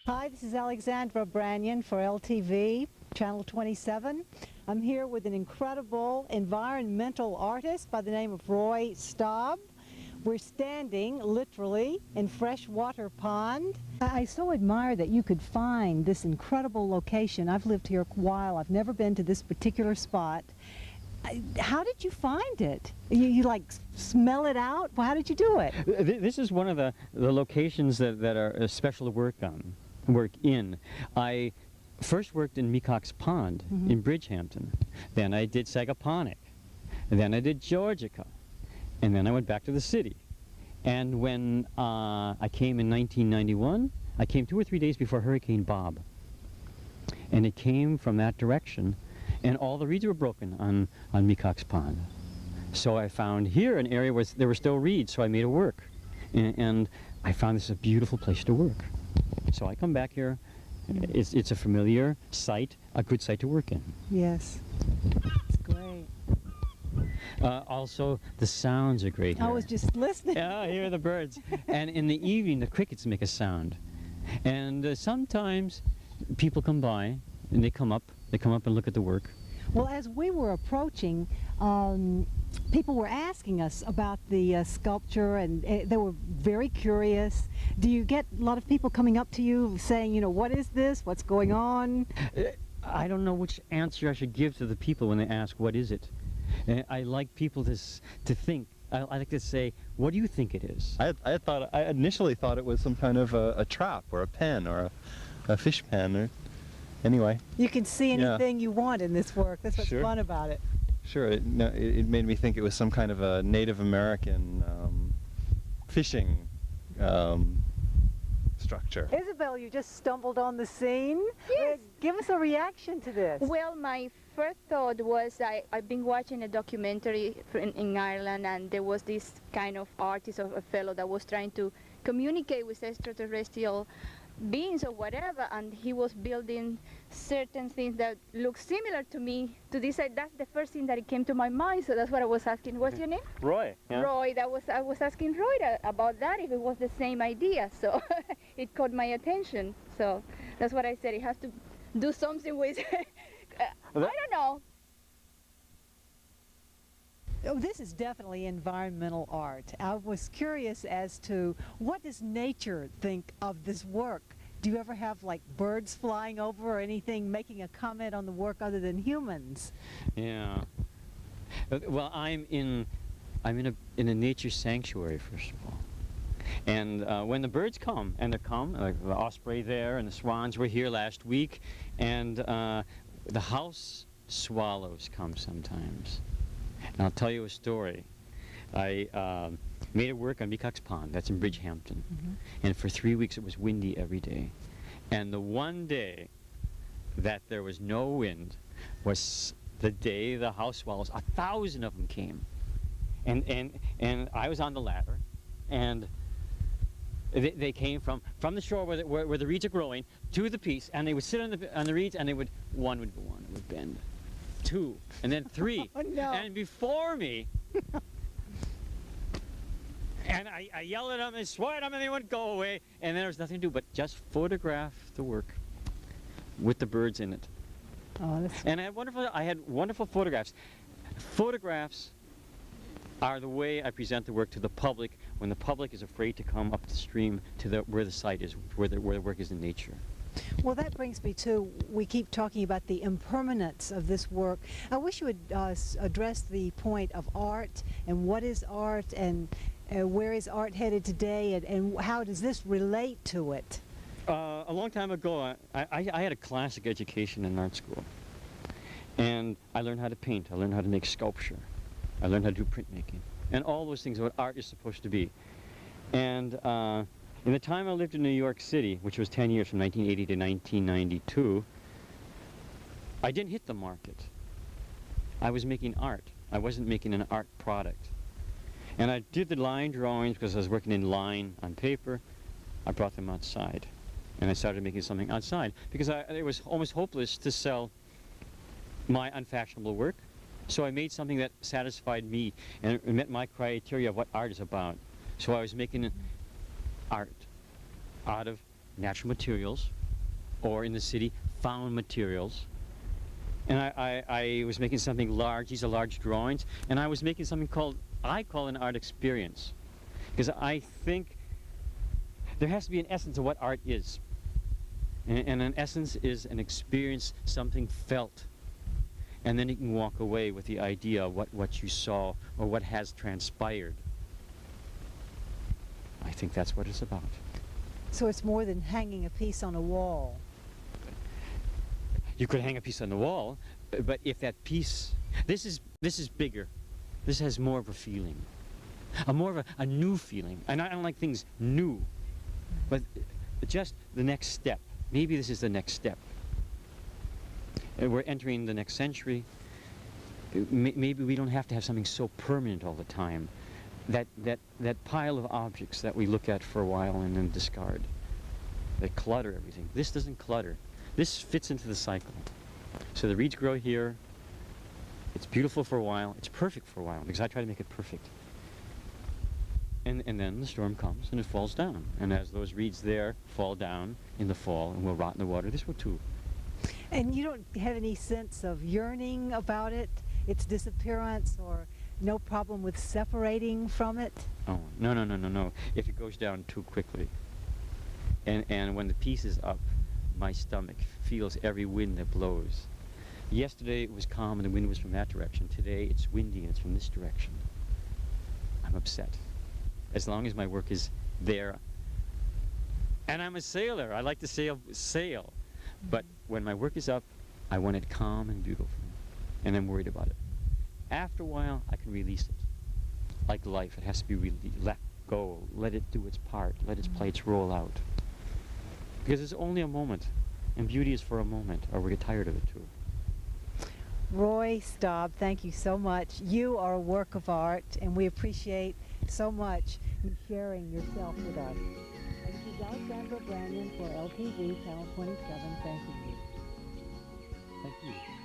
Hi, this is Alexandra Branyon for LTV, Channel 27. I'm here with an incredible environmental artist by the name of Roy Staab. We're standing, literally, in Freshwater Pond. I so admire that you could find this incredible location. I've lived here a while. I've never been to this particular spot. How did you find it? You like smell it out? Well, how did you do it? This is one of the locations that are special to work in. I first worked in Mecox Pond in Bridgehampton. Then I did Sagaponic. And then I did Georgica. And then I went back to the city. And when I came in 1991, I came 2 or 3 days before Hurricane Bob. And it came from that direction. And all the reeds were broken on Mecox Pond. So I found here an area where there were still reeds, so I made it work. And I found this a beautiful place to work. So I come back here. It's a familiar site, a good site to work in. Yes, it's great. Also, the sounds are great here. I was just listening. Yeah, I hear the birds. And in the evening, the crickets make a sound. And sometimes people come by, and they come up and look at the work. Well, as we were approaching, people were asking us about the sculpture, and they were very curious. Do you get a lot of people coming up to you saying, you know, what is this? What's going on? I don't know which answer I should give to the people when they ask, what is it? I like people to think. I like to say, what do you think it is? I initially thought it was some kind of a trap or a pen or a fish pen or anyway. You can see anything you want in this work. That's what's fun about it. Sure. It made me think it was some kind of a Native American fishing structure. Isabel, you just stumbled on the scene. Yes. Give us a reaction to this. Well, my first thought was I've been watching a documentary in Ireland, and there was this kind of artist or a fellow that was trying to communicate with extraterrestrial beings or whatever, and he was building certain things that look similar to me. To this, that's the first thing that came to my mind. So that's what I was asking. What's your name? Roy. Yeah. Roy. I was asking Roy about that, if it was the same idea. So it caught my attention. So that's what I said. It has to do something with. I don't know. Oh, this is definitely environmental art. I was curious as to what does nature think of this work? Do you ever have like birds flying over or anything making a comment on the work other than humans? Yeah. Well, I'm in a nature sanctuary, first of all. And when the birds come, and they come, like the osprey there and the swans were here last week, and the house swallows come sometimes. And I'll tell you a story. I made it work on Mecox Pond. That's in Bridgehampton. And for 3 weeks it was windy every day. And the one day that there was no wind was the day the house swallows, 1,000 of them came. And I was on the ladder, and they came from the shore where the reeds are growing to the piece, and they would sit on the reeds, and one would go on, it would bend. 2, and then 3, Oh, no. and before me, and I yelled at them and swore at them, and they wouldn't go away, and then there was nothing to do but just photograph the work with the birds in it. Oh, that's... And I had wonderful photographs. Photographs are the way I present the work to the public when the public is afraid to come up the stream to where the site is, where the work is in nature. Well, that brings me to, we keep talking about the impermanence of this work. I wish you would address the point of art, and what is art, and where is art headed today, and how does this relate to it? A long time ago, I had a classic education in art school. And I learned how to paint, I learned how to make sculpture, I learned how to do printmaking, and all those things what art is supposed to be. And in the time I lived in New York City, which was 10 years from 1980 to 1992, I didn't hit the market. I was making art. I wasn't making an art product. And I did the line drawings because I was working in line on paper. I brought them outside. And I started making something outside because it was almost hopeless to sell my unfashionable work. So I made something that satisfied me and it met my criteria of what art is about. So I was making art out of natural materials or in the city, found materials. And I was making something large. These are large drawings. And I was making something I call an art experience. Because I think there has to be an essence of what art is. And an essence is an experience, something felt. And then you can walk away with the idea of what you saw or what has transpired. I think that's what it's about. So it's more than hanging a piece on a wall. You could hang a piece on the wall, but if that piece, this is bigger. This has more of a feeling, more of a new feeling. And I don't like things new, but just the next step. Maybe this is the next step. We're entering the next century. Maybe we don't have to have something so permanent all the time. That pile of objects that we look at for a while and then discard. They clutter everything. This doesn't clutter. This fits into the cycle. So the reeds grow here. It's beautiful for a while. It's perfect for a while because I try to make it perfect. And then the storm comes and it falls down. And as those reeds there fall down in the fall and will rot in the water, this will too. And you don't have any sense of yearning about it, its disappearance, or no problem with separating from it? Oh, no. If it goes down too quickly. And when the piece is up, my stomach feels every wind that blows. Yesterday it was calm and the wind was from that direction. Today it's windy and it's from this direction. I'm upset. As long as my work is there. And I'm a sailor. I like to sail. But when my work is up, I want it calm and beautiful. And I'm worried about it. After a while, I can release it. Like life, it has to be let go. Let it do its part. Let it play its role out. Because it's only a moment. And beauty is for a moment, or we get tired of it too. Roy Staab, thank you so much. You are a work of art, and we appreciate so much you sharing yourself with us. This is Alexandra Branyon for LTV, Channel 27. Thank you. Thank you.